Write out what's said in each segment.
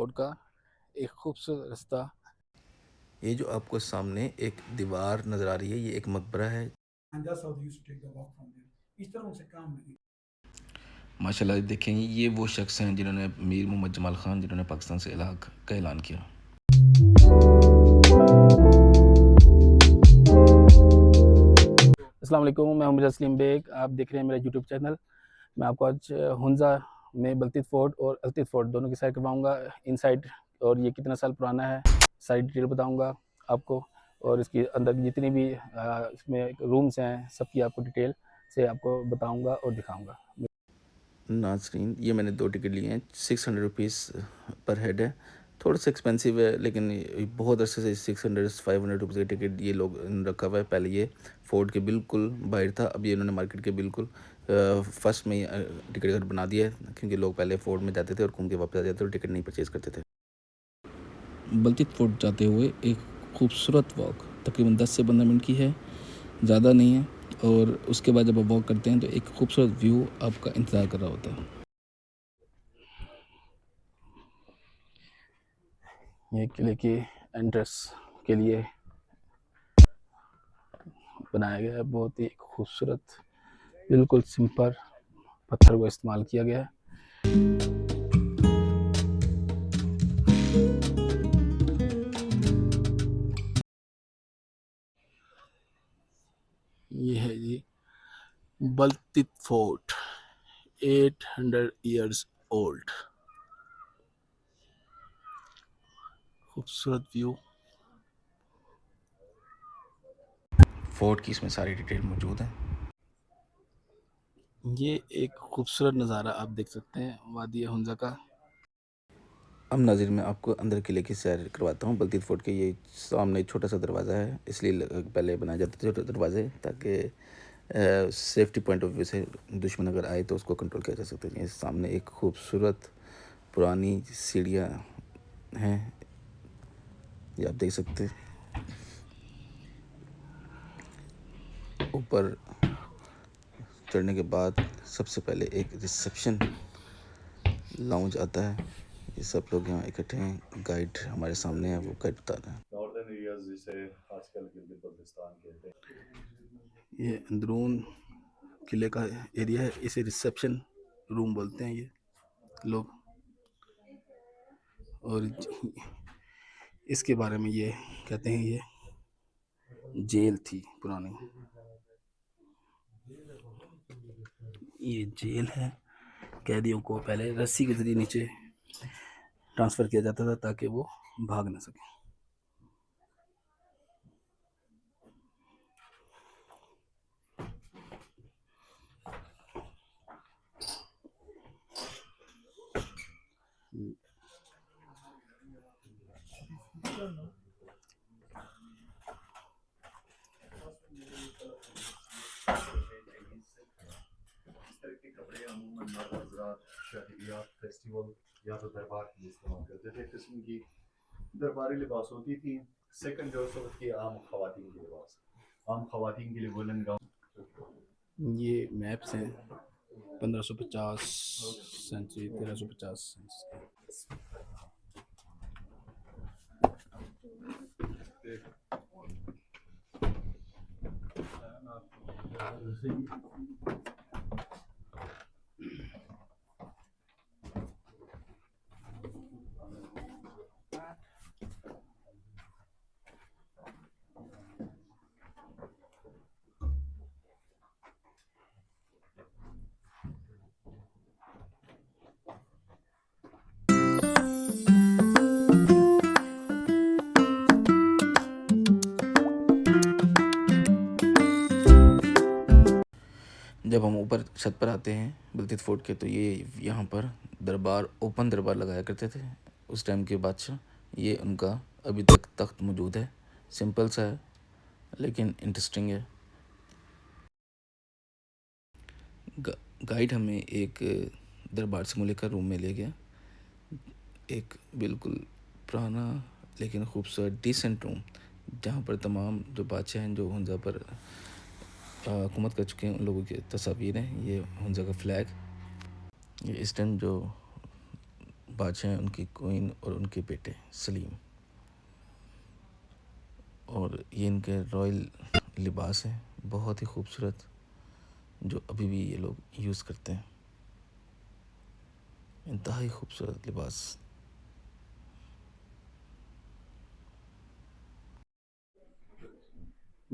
Fort का एक खूबसूरत रास्ता। ये जो आपको सामने एक दीवार नज़र आ रही है, ये एक मकबरा है। माशाल्लाह देखेंगे, ये वो शख्स हैं जिन्होंने मीर मोहम्मद जमाल ख़ान, जिन्होंने पाकिस्तान से अलग का ऐलान किया। अस्सलाम वालेकुम, मैं हूं जसलीम बेग। आप देख रहे हैं मेरा यूट्यूब चैनल। मैं आपको आज हुंजा में बलतीत फोर्ट और अलतीत फोर्ट दोनों की सैर करवाऊंगा। इनसाइड और ये कितना साल पुराना है, सारी डिटेल बताऊंगा आपको। और इसके अंदर जितनी भी इसमें रूम्स हैं, सबकी आपको डिटेल से आपको बताऊंगा और दिखाऊंगा। नाज़रीन, ये मैंने 2 टिकट लिए हैं, 600 रुपीज़ पर हेड है। थोड़ा सा एक्सपेंसिव है, लेकिन ये बहुत अरसे से 600-500 रुपीज़ का टिकट ये लोग रखा हुआ है। पहले ये फोर्ट के बिल्कुल बाहर था, अब ये इन्होंने मार्केट के बिल्कुल फर्स्ट में टिकट घर बना दिया है, क्योंकि लोग पहले फोर्ट में जाते थे और घूम के वापस आ जाते थे और टिकट नहीं परचेज़ करते थे। बल्तित फोर्ट जाते हुए एक खूबसूरत वॉक तकरीबन 10 से 15 मिनट की है, ज़्यादा नहीं है। और उसके बाद जब आप वॉक करते हैं तो एक खूबसूरत व्यू आपका इंतज़ार कर रहा होता है। ये किले की एंट्रेंस के लिए बनाया गया है, बहुत ही खूबसूरत, बिल्कुल सिंपल पत्थर को इस्तेमाल किया गया है। ये है जी बलतीत फोर्ट, 800 ईयर्स ओल्ड। खूबसूरत व्यू। फोर्ट की इसमें सारी डिटेल मौजूद है। ये एक खूबसूरत नज़ारा आप देख सकते हैं वादी हुंजा का। अब नाज़िर मैं आपको अंदर किले की सैर करवाता हूँ। बलतीत फोर्ट के ये सामने एक छोटा सा दरवाज़ा है, इसलिए पहले बनाए जाते थे छोटे दरवाजे, ताकि सेफ्टी पॉइंट ऑफ व्यू से दुश्मन अगर आए तो उसको कंट्रोल किया जा सकता है। ये सामने एक खूबसूरत पुरानी सीढ़ियाँ हैं, ये आप देख सकते हैं। ऊपर चढ़ने के बाद सबसे पहले एक रिसेप्शन लाउंज आता है। ये सब लोग यहाँ इकट्ठे हैं, गाइड हमारे सामने है, वो गाइड बता रहे हैं। नॉर्दर्न एरियाज जिसे आजकल गिलगित बल्तिस्तान कहते हैं। ये अंदरून किले का एरिया है, इसे रिसेप्शन रूम बोलते हैं ये लोग। और इसके बारे में ये कहते हैं ये जेल थी पुरानी। ये जेल है, कैदियों को पहले रस्सी के जरिए नीचे ट्रांसफ़र किया जाता था ताकि वो भाग ना सके। इस तरह के कपड़े अमूमन मर्द हज़रात शादियात, फेस्टिवल या तो दरबार के लिए इस्तेमाल करते थे। किस्म की दरबारी लिबास होती थी। सेकंड जो उस वक्त की आम खवातीन के लिबास, आम खवातीन के लिए वुलन गाउन। ये मैप्स हैं 1550 सेंचुरी, 1350 सेंचुरी। जब हम ऊपर छत पर आते हैं बलतीत फोर्ट के, तो ये यहाँ पर दरबार, ओपन दरबार लगाया करते थे उस टाइम के बादशाह। ये उनका अभी तक तख्त मौजूद है, सिंपल सा है लेकिन इंटरेस्टिंग है। गाइड हमें एक दरबार से मुल्क का रूम में ले गया, एक बिल्कुल पुराना लेकिन खूबसूरत डिसेंट रूम, जहाँ पर तमाम जो बादशाह हैं जो हुंजा पर हुकूमत कर चुके हैं उन लोगों की तस्वीर हैं। ये हुंजा का फ्लैग, ये इस टाइम जो बादशाह, उनकी क्वीन और उनके बेटे सलीम। और ये इनके रॉयल लिबास हैं, बहुत ही खूबसूरत, जो अभी भी ये लोग यूज़ करते हैं। इंतहाई खूबसूरत लिबास।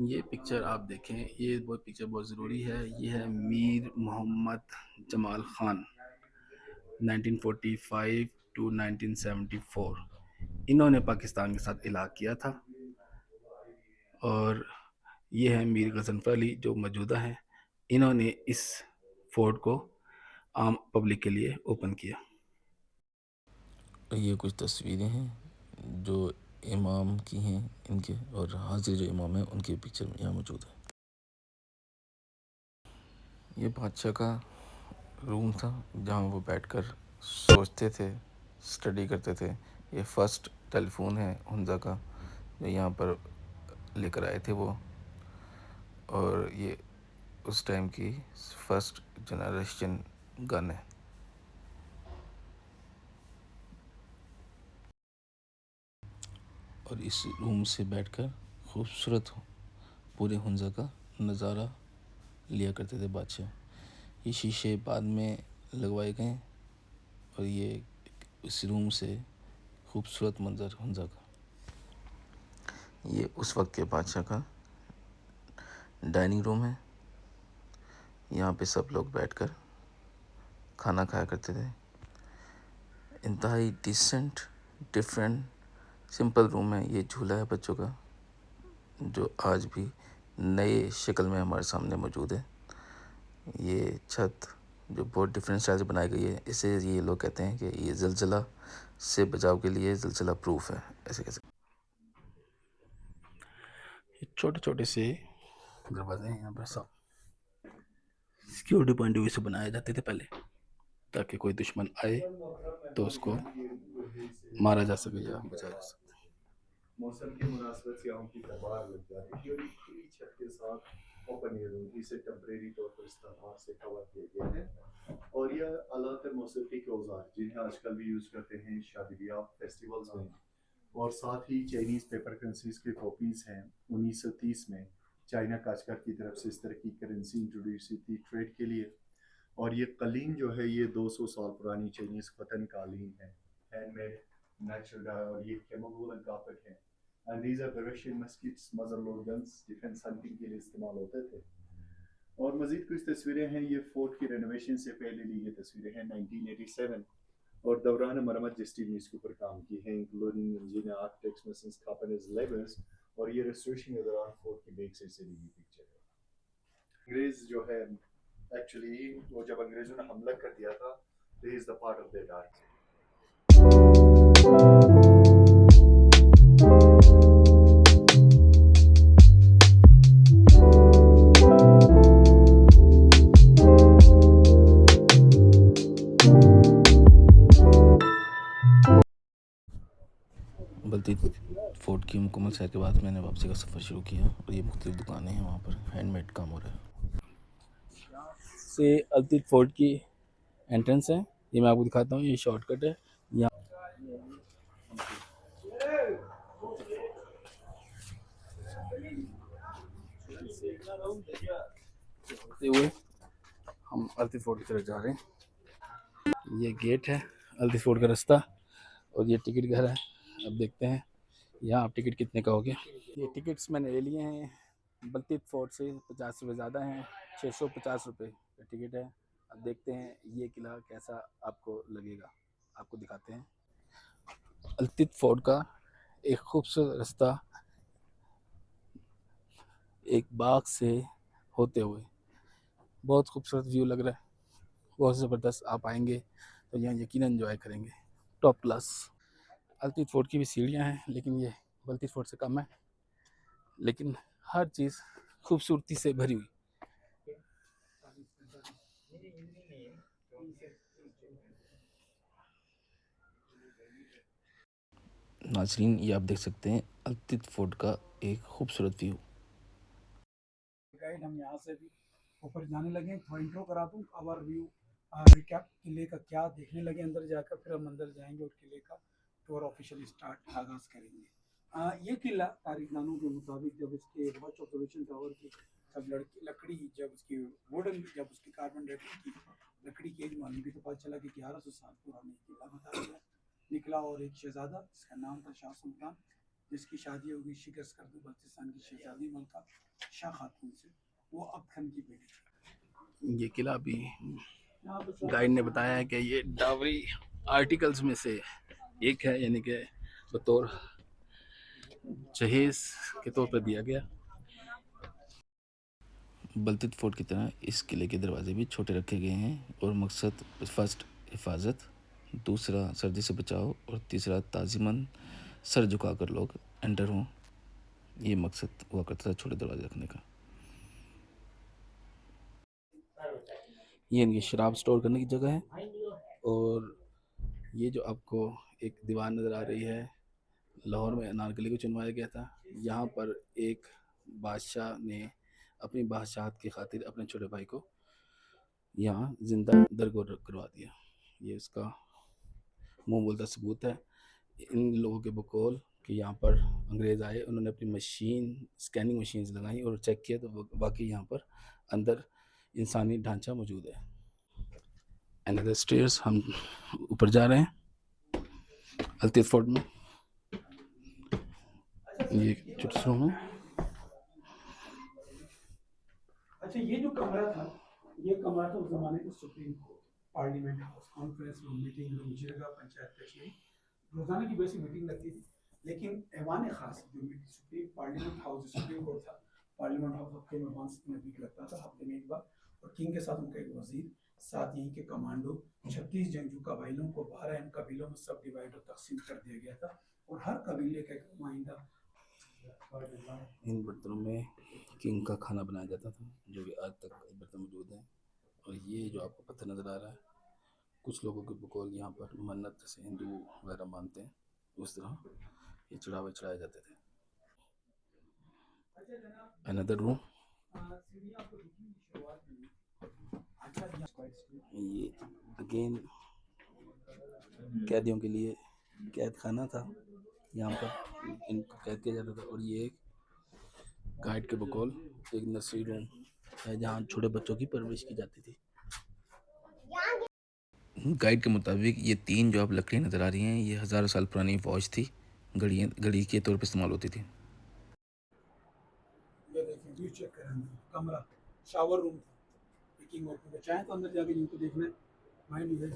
ये पिक्चर आप देखें, ये बहुत पिक्चर बहुत ज़रूरी है। ये है मीर मोहम्मद जमाल ख़ान 1945 टू 1974। इन्होंने पाकिस्तान के साथ इलाक़ किया था। और ये है मीर गज़नफ़र अली जो मौजूदा हैं। इन्होंने इस फोर्ट को आम पब्लिक के लिए ओपन किया। ये कुछ तस्वीरें हैं जो इमाम की हैं इनके, और हाजिर जो इमाम है उनकी पिक्चर यहाँ मौजूद है। ये बादशाह का रूम था जहाँ वो बैठकर सोचते थे, स्टडी करते थे। ये फर्स्ट टेलीफोन है हुंजा का जो यहाँ पर लेकर आए थे वो, और ये उस टाइम की फर्स्ट जनरेशन गन है। और इस रूम से बैठकर खूबसूरत पूरे हुंजा का नज़ारा लिया करते थे बादशाह। ये शीशे बाद में लगवाए गए और ये इस रूम से खूबसूरत मंजर हुंजा का। ये उस वक्त के बादशाह का डाइनिंग रूम है। यहाँ पे सब लोग बैठकर खाना खाया करते थे। इंतहाई डिसेंट, डिफरेंट, सिंपल रूम है। ये झूला है बच्चों का जो आज भी नए शक्ल में हमारे सामने मौजूद है। ये छत जो बहुत डिफरेंट स्टाइल से बनाई गई है, इसे ये लोग कहते हैं कि ये ज़लज़ला से बचाव के लिए ज़लज़ला प्रूफ है, ऐसे कैसे। ये छोटे छोटे से दरवाजे हैं यहाँ पर, सब सिक्योरिटी पॉइंट ऑफ व्यू से बनाए जाते थे पहले, ताकि कोई दुश्मन आए तो उसको मारा जा सके या बचाया जा सके। मौसम की मुनासिबत से यहाँ की दरबार लग जाती थी और ये खुली छत के साथ ओपन एयर रूम, इसे टेम्परेरी तौर पर इस्तेमाल से कवर किया गया है। और यह आलात मौसीकी के औजार जिन्हें आजकल भी यूज़ करते हैं शादी ब्याह फेस्टिवल्स में। और साथ ही चाइनीज़ पेपर करेंसीज के कॉपीज़ हैं। 1930 में चाइना काशगर की तरफ से इस तरह की करेंसी इंट्रोड्यूस हुई थी ट्रेड के लिए। और ये कलीन जो है ये 200 साल पुरानी चाइनीज़ कॉटन कालीन है, हैंडमेड, नेचुरल डाई, और ये केमोवुलन कार्पेट है। And these are Russian muskets, mother load guns, defence hunting के लिए इस्तेमाल होते थे। और मजीद कुछ तस्वीरें हैं, ये फोर्ट की रेनोवेशन से पहले ली गई तस्वीरें हैं 1987। और दौरान मरम्मत जिस टीम ने इसके ऊपर काम की है, including engineer, architects, masons, carpenters, labours. और ये रेस्टोरेशन के दौरान फोर्ट की बैक साइड से ली गई पिक्चर है। अंग्रेज जो है एक्चुअली वो जब अंग्रेजों ने हमला कर दिया था, this is the part of their art. Baltit fort की मुकम्मल सैर के बाद मैंने वापसी का सफ़र शुरू किया और ये मुख्तलिफ दुकानें हैं, वहाँ पर हैंडमेड काम हो रहा है। से अल्तित फोर्ट की एंट्रेंस है, ये मैं आपको दिखाता हूँ। ये शॉर्टकट है यहाँ से हुए हम अल्तित फोर्ट की तरफ जा रहे हैं। ये गेट है अल्तित फोर्ट का रास्ता, और ये टिकट घर है। अब देखते हैं यहाँ आप टिकट कितने का हो गया। ये टिकट्स मैंने ले लिए हैं बल्तीत फोर्ट से, 50 रुपये ज़्यादा हैं, 650 रुपये का टिकट है। अब देखते हैं ये किला कैसा आपको लगेगा, आपको दिखाते हैं। अल्तित फोर्ट का एक खूबसूरत रास्ता एक बाग से होते हुए, बहुत खूबसूरत व्यू लग रहा है, बहुत ज़बरदस्त। आप आएंगे तो यहाँ यकीनन एंजॉय करेंगे, टॉप क्लास। अल्तित फोर्ट की भी सीढ़ियाँ हैं, लेकिन ये बल्तीत फोर्ट से कम है, लेकिन हर चीज़ खूबसूरती से भरी हुई। नाजरीन, ये आप देख सकते हैं अल्तित फोर्ट का एक खूबसूरत व्यू। गाइड हम यहाँ से भी ऊपर जाने लगे, थोड़ा इंट्रो करा दूँ, आवर व्यू रिकैप किले का क्या देखने लगे अंदर जाकर, फिर हम अंदर जाएंगे और किले का टूर ऑफिशियली स्टार्ट आगाज़ करेंगे। ये किला तारीखदानों के मुताबिक जब इसके वॉच ऑब्जर्वेशन टावर की जब लकड़ी जब उसकी वुडन जब उसकी कार्बन डेटिंग की लकड़ी की एज मालूम की तो पता चला कि 1100 साल पुराना ये किला बताया गया निकला। और एक शहजादा जिसका नाम था शाह सुल्तान, जिसकी शादी होगी शिकस्त करदू बल्तिस्तान की शहजादी मलका शाह खातून से, वो अब खान की बेटी थी। ये किला भी गाइड ने बताया है कि ये डावरी आर्टिकल्स में से एक है, यानी कि बतौर जहेज के तौर पर दिया गया। बलतीत फोर्ट की तरह इस किले के दरवाजे भी छोटे रखे गए हैं और मकसद फर्स्ट हिफाजत, दूसरा सर्दी से बचाव और तीसरा ताज़ीमन सर झुकाकर लोग एंटर हों। ये मकसद हुआ करता था छोटे दरवाजे रखने का। ये इनकी शराब स्टोर करने की जगह है। और ये जो आपको एक दीवार नज़र आ रही है, लाहौर में अनारकली को चुनवाया गया था। यहाँ पर एक बादशाह ने अपनी बादशाहत की खातिर अपने छोटे भाई को यहाँ जिंदा दरगोर करवा दिया। ये उसका मुंह बोलता सबूत है। इन लोगों के बकौल कि यहाँ पर अंग्रेज़ आए, उन्होंने अपनी मशीन स्कैनिंग मशीन्स लगाई और चेक किया तो बाकी यहाँ पर अंदर इंसानी ढांचा मौजूद है। अनदर स्टेयर्स, हम ऊपर जा रहे हैं अल्तीफ फोर्ट में। ये छोटा सा रूम है। अच्छा, ये जो कमरा था, ये कमरा था उस जमाने का supreme court, parliament house, conference room, meeting room, jirga, panchayat कचहरी, रोजाना की बेसिक मीटिंग लगती थी। लेकिन ऐवान खास जो सुप्रीम पार्लियामेंट हाउस जो सुप्रीम कोर्ट था, पार्लियामेंट हाउस हफ्ते में वंस इन वीक लगता था, हफ्ते में एक बार। और किंग के साथ उनका एक वजीर, साथ यहीं के कमांडो, 36 जंगजू कबाइलों को 12 इन कबीलों में सब डिवाइड और तकसीम कर दिया गया था। और हर कबीले का एक नुमाइंदा इन बर्तनों में किंग का खाना बनाया जाता था, जो कि आज तक बर्तन मौजूद हैं। और ये जो आपको पत्थर नज़र आ रहा है, कुछ लोगों के बकौल यहाँ पर मन्नत, जैसे हिंदू वगैरह मानते हैं उस तरह ये चढ़ाए जाते थे। अनदर रूम, ये अगेन कैदियों के लिए कैद खाना था, यहाँ पर इनको कैद किया जाता था। और ये एक गाइड के बकौल एक नर्सरी रूम है जहाँ छोटे बच्चों की परवरिश की जाती थी। गाइड के मुताबिक ये 3 जो आप लकड़ी नज़र आ रही हैं, ये हज़ारों साल पुरानी वॉच थी, घड़ी के तौर पर इस्तेमाल होती थी। ये देखें, व्यू चेक करें, कमरा शावर रूम था, पिकिंग और चाहे तो अंदर जाके जिनको देखना है माइंड है।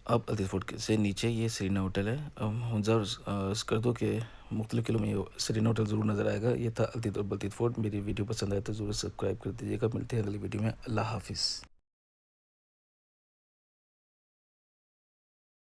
अब अल्तीफ फोर्ट से नीचे ये सरीना होटल है। हुंजा कर दो कि मुख्तलिफ किलो में ये सरीना होटल ज़रूर नज़र आएगा। ये था अल्तीफ और बलतीत फोर्ट। मेरी वीडियो पसंद आए तो ज़रूर सब्सक्राइब कर दीजिएगा। मिलते हैं अगली वीडियो में। अल्लाह हाफिज़।